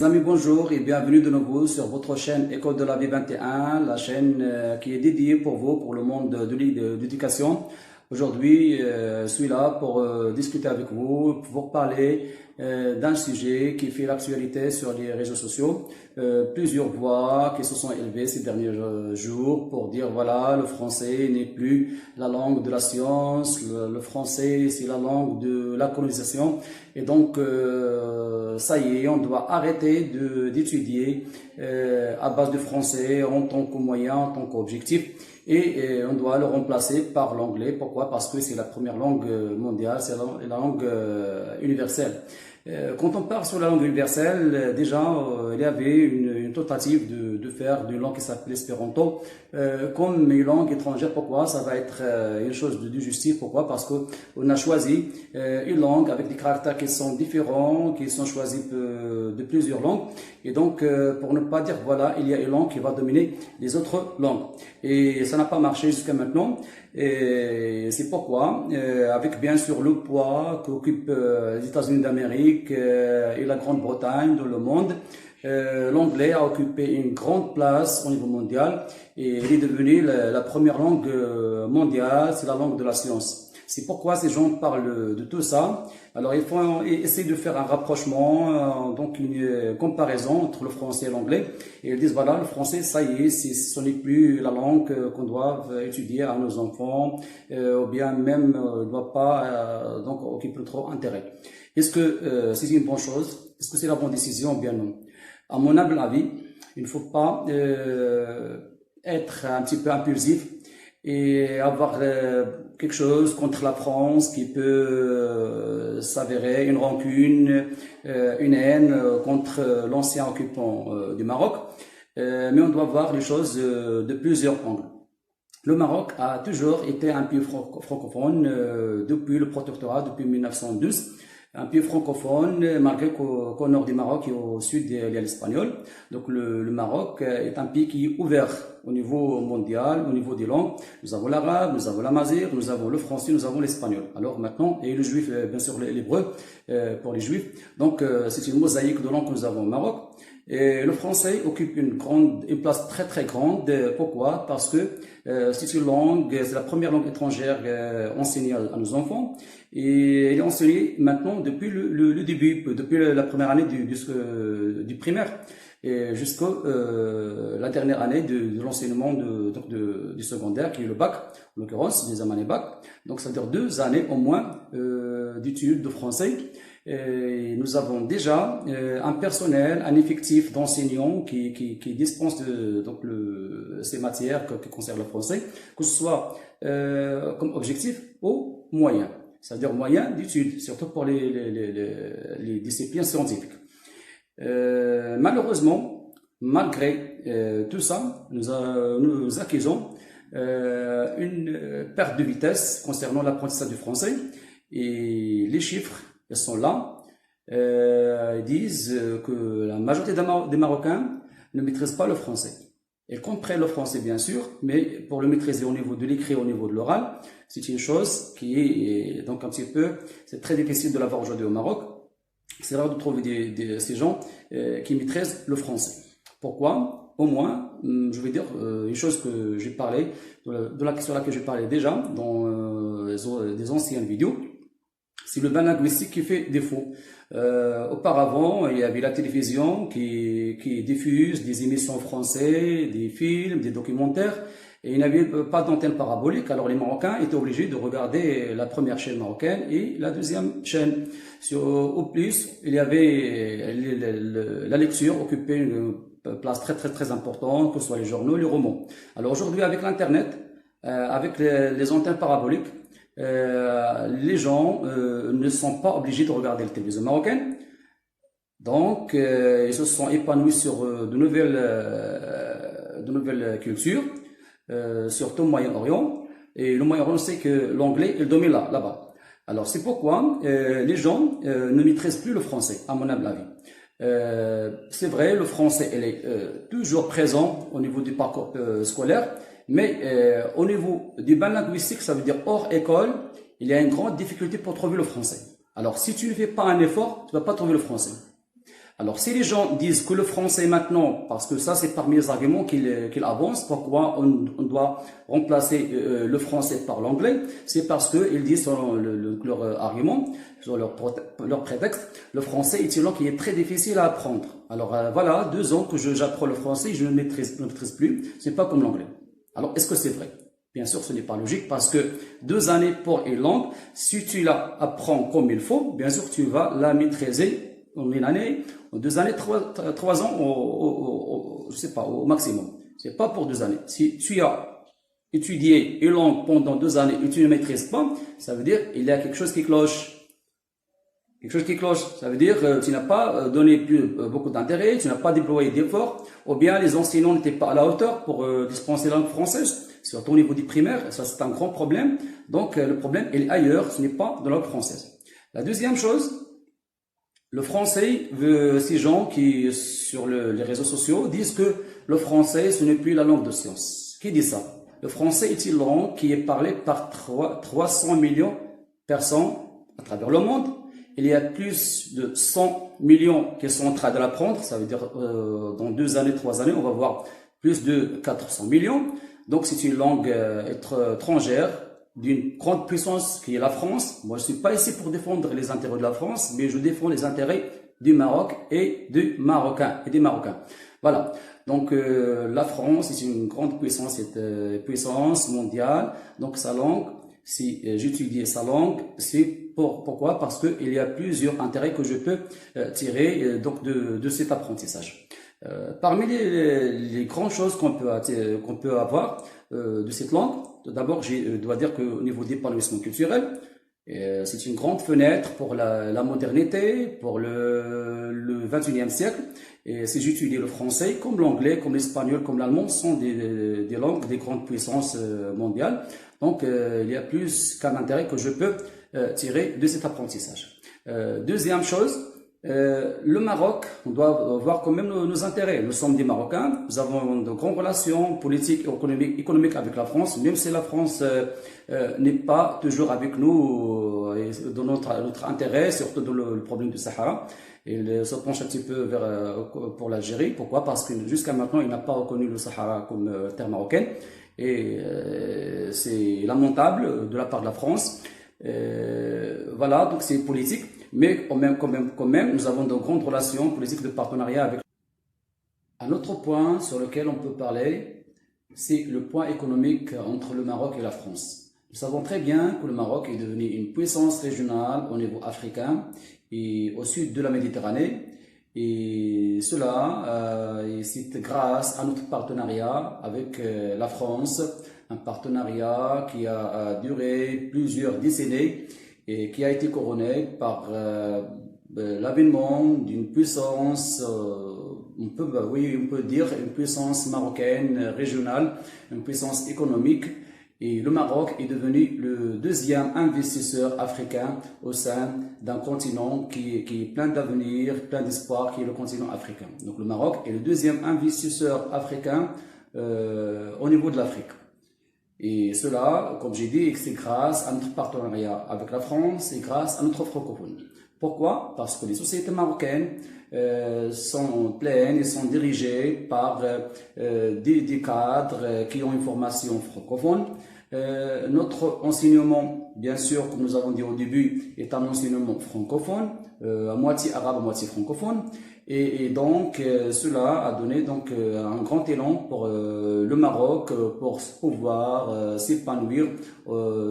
Amis, bonjour et bienvenue de nouveau sur votre chaîne École de la vie 21, la chaîne qui est dédiée pour vous, pour le monde de l'éducation. Aujourd'hui, je suis là pour discuter avec vous, pour vous parler d'un sujet qui fait l'actualité sur les réseaux sociaux. Plusieurs voix qui se sont élevées ces derniers jours pour dire voilà, le français n'est plus la langue de la science, le français c'est la langue de la colonisation. Et donc, ça y est, on doit arrêter d'étudier à base de français en tant que moyen, en tant qu'objectif. Et on doit le remplacer par l'anglais. Pourquoi? Parce que c'est la première langue mondiale, c'est la langue universelle. Quand on parle sur la langue universelle, déjà, il y avait une tentative de faire d'une langue qui s'appelle l'espéranto comme une langue étrangère. Pourquoi? Ça va être une chose de justice. Pourquoi? Parce qu'on a choisi une langue avec des caractères qui sont différents, qui sont choisis de plusieurs langues. Et donc, pour ne pas dire, voilà, il y a une langue qui va dominer les autres langues. Et ça n'a pas marché jusqu'à maintenant. Et c'est pourquoi, avec bien sûr le poids qu'occupent les États-Unis d'Amérique et la Grande-Bretagne dans le monde, l'anglais a occupé une grande place au niveau mondial et il est devenu la première langue mondiale, c'est la langue de la science. C'est pourquoi ces gens parlent de tout ça. Alors, il faut essayer de faire un rapprochement, donc une comparaison entre le français et l'anglais. Et ils disent, voilà, le français, ça y est, ce n'est plus la langue qu'on doit étudier à nos enfants, ou bien même ne doit pas donc occuper trop intérêt. Est-ce que c'est une bonne chose? Est-ce que c'est la bonne décision ou bien non? À mon humble avis, il ne faut pas être un petit peu impulsif et avoir quelque chose contre la France qui peut s'avérer une rancune, une haine contre l'ancien occupant du Maroc. Mais on doit voir les choses de plusieurs angles. Le Maroc a toujours été un pays francophone depuis le protectorat, depuis 1912. Un pays francophone, malgré qu'au nord du Maroc et au sud, il y a l'espagnol. Donc le Maroc est un pays qui est ouvert au niveau mondial, au niveau des langues. Nous avons l'arabe, nous avons l'amazigh, nous avons le français, nous avons l'espagnol. Alors maintenant, et le juif, bien sûr l'hébreu pour les juifs. Donc c'est une mosaïque de langues que nous avons au Maroc. Et le français occupe une place très très grande. Pourquoi? Parce que c'est une langue, c'est la première langue étrangère enseignée à nos enfants. Et elle est enseignée maintenant depuis le début, depuis la première année du primaire jusqu'à la dernière année de l'enseignement du secondaire, qui est le bac, en l'occurrence, des années bac. Donc, ça veut dire 2 années au moins d'études de français. Et nous avons déjà un personnel, un effectif d'enseignants qui dispense ces matières qui concernent le français, que ce soit comme objectif ou moyen. C'est-à-dire moyen d'études, surtout pour les disciplines scientifiques. Malheureusement, malgré tout ça, nous accusons une perte de vitesse concernant l'apprentissage du français. Et les chiffres, ils sont là. Ils disent que la majorité des Marocains ne maîtrisent pas le français. Ils comprennent le français, bien sûr, mais pour le maîtriser au niveau de l'écrit, au niveau de l'oral, c'est une chose qui est donc un petit peu, c'est très difficile de l'avoir aujourd'hui au Maroc. C'est rare de trouver ces gens qui maîtrisent le français. Pourquoi? Au moins, je vais dire une chose que j'ai parlé, sur laquelle j'ai parlé déjà dans des anciennes vidéos. C'est le bain linguistique qui fait défaut. Auparavant, il y avait la télévision qui diffuse des émissions françaises, des films, des documentaires, et il n'y avait pas d'antenne parabolique. Alors les Marocains étaient obligés de regarder la première chaîne marocaine et la deuxième chaîne. Au plus, il y avait la lecture occupait une place très très très importante, que ce soit les journaux, les romans. Alors aujourd'hui, avec l'internet, avec les antennes paraboliques, les gens ne sont pas obligés de regarder la télévision marocaine. Donc, ils se sont épanouis sur de nouvelles cultures, surtout au Moyen-Orient. Et le Moyen-Orient sait que l'anglais, il domine là-bas. Alors, c'est pourquoi les gens ne maîtrisent plus le français, à mon humble avis. C'est vrai, le français, il est toujours présent au niveau du parcours scolaire. Mais au niveau du bain linguistique, ça veut dire hors école, il y a une grande difficulté pour trouver le français. Alors, si tu ne fais pas un effort, tu ne vas pas trouver le français. Alors, si les gens disent que le français maintenant, parce que ça c'est parmi les arguments qu'ils avancent, pourquoi on doit remplacer le français par l'anglais, c'est parce qu'ils disent selon leur argument, sur leur prétexte, le français est une langue qui est très difficile à apprendre. Alors voilà, 2 ans que j'apprends le français, je ne le maîtrise plus, c'est pas comme l'anglais. Alors, est-ce que c'est vrai? Bien sûr, ce n'est pas logique parce que 2 années pour une langue, si tu la apprends comme il faut, bien sûr, tu vas la maîtriser en une année, en 2 années, 3 ans, je sais pas, au maximum. C'est pas pour 2 années. Si tu as étudié une langue pendant 2 années et tu ne maîtrises pas, ça veut dire il y a quelque chose qui cloche. Quelque chose qui cloche, ça veut dire que tu n'as pas donné beaucoup d'intérêt, tu n'as pas déployé d'efforts, ou bien les enseignants n'étaient pas à la hauteur pour dispenser la langue française, surtout au niveau du primaire, ça c'est un grand problème. Donc le problème est ailleurs, ce n'est pas de la langue française. La deuxième chose, le français, ces gens qui sur les réseaux sociaux disent que le français ce n'est plus la langue de science. Qui dit ça? Le français est une langue qui est parlée par 300 millions de personnes à travers le monde. Il y a plus de 100 millions qui sont en train de l'apprendre. Ça veut dire dans 2 années, 3 années, on va voir plus de 400 millions. Donc c'est une langue étrangère d'une grande puissance qui est la France. Moi, je suis pas ici pour défendre les intérêts de la France, mais je défends les intérêts du Maroc et des Marocains. Voilà. Donc la France est une grande puissance, puissance mondiale. Donc sa langue, si j'étudie sa langue, c'est pourquoi? Parce que il y a plusieurs intérêts que je peux tirer donc de cet apprentissage. Parmi les grandes choses qu'on peut avoir de cette langue, d'abord, je dois dire qu'au niveau d'épanouissement culturel, c'est une grande fenêtre pour la modernité, pour le 21e siècle. Et si j'étudie le français, comme l'anglais, comme l'espagnol, comme l'allemand, sont des langues des grandes puissances mondiales. Donc, il y a plus qu'un intérêt que je peux tirer de cet apprentissage. Deuxième chose, le Maroc, on doit voir quand même nos intérêts. Nous sommes des Marocains, nous avons de grandes relations politiques et économiques avec la France, même si la France n'est pas toujours avec nous dans notre intérêt, surtout dans le problème du Sahara. Il se penche un petit peu pour l'Algérie. Pourquoi? Parce que jusqu'à maintenant, il n'a pas reconnu le Sahara comme terre marocaine. Et c'est lamentable de la part de la France. Voilà, donc c'est politique. Mais quand même, nous avons de grandes relations politiques de partenariat avec. Un autre point sur lequel on peut parler, c'est le point économique entre le Maroc et la France. Nous savons très bien que le Maroc est devenu une puissance régionale au niveau africain et au sud de la Méditerranée. Et cela, c'est grâce à notre partenariat avec la France, un partenariat qui a duré plusieurs décennies et qui a été couronné par l'avènement d'une puissance, on peut dire une puissance marocaine régionale, une puissance économique. Et le Maroc est devenu le deuxième investisseur africain au sein d'un continent qui est plein d'avenir, plein d'espoir, qui est le continent africain. Donc le Maroc est le deuxième investisseur africain au niveau de l'Afrique. Et cela, comme j'ai dit, c'est grâce à notre partenariat avec la France et grâce à notre francophonie. Pourquoi? Parce que les sociétés marocaines sont pleines et sont dirigées par des cadres qui ont une formation francophone. Notre enseignement, bien sûr, comme nous avons dit au début, est un enseignement francophone, à moitié arabe, à moitié francophone. Et donc, cela a donné donc un grand élan pour le Maroc pour pouvoir s'épanouir,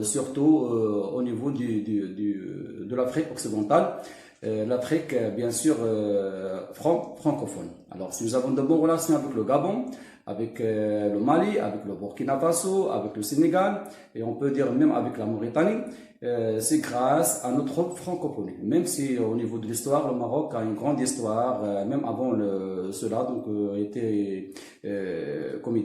surtout au niveau de l'Afrique occidentale. L'Afrique, bien sûr, francophone. Alors, si nous avons de bonnes relations avec le Gabon, avec le Mali, avec le Burkina Faso, avec le Sénégal, et on peut dire même avec la Mauritanie, c'est grâce à notre francophonie. Même si au niveau de l'histoire, le Maroc a une grande histoire, même avant cela, donc comme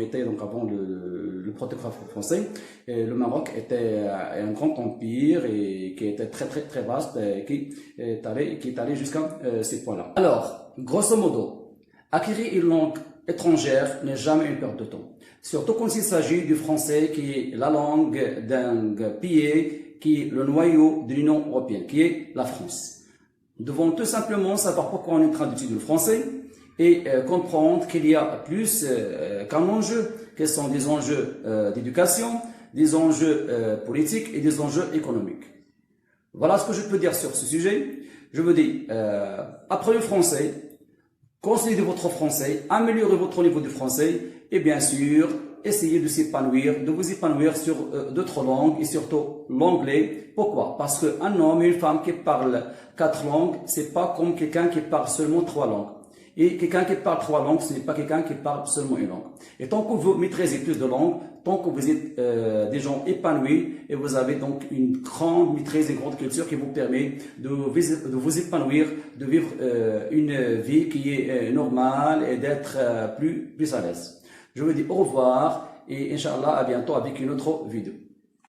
était donc avant le protectorat français, et le Maroc était un grand empire et qui était très vaste, et qui est allé jusqu'à ces points-là. Alors, grosso modo, acquérir une langue étrangère n'est jamais une perte de temps. Surtout quand il s'agit du français qui est la langue d'un pays qui est le noyau de l'Union européenne, qui est la France. Nous devons tout simplement savoir pourquoi on est en train d'étudier le français et comprendre qu'il y a plus qu'un enjeu, quels sont des enjeux d'éducation, des enjeux politiques et des enjeux économiques. Voilà ce que je peux dire sur ce sujet. Je vous dis, apprenez le français, consolidez votre français, améliorez votre niveau de français et bien sûr, essayez de vous épanouir sur d'autres langues et surtout l'anglais. Pourquoi? Parce qu'un homme et une femme qui parlent 4 langues, c'est pas comme quelqu'un qui parle seulement 3 langues. Et quelqu'un qui parle 3 langues, ce n'est pas quelqu'un qui parle seulement une langue. Et tant que vous maîtrisez plus de langues, tant que vous êtes des gens épanouis et vous avez donc une grande maîtrise et une grande culture qui vous permet de vous épanouir, de vivre une vie qui est normale et d'être plus à l'aise. Je vous dis au revoir et Inch'Allah à bientôt avec une autre vidéo.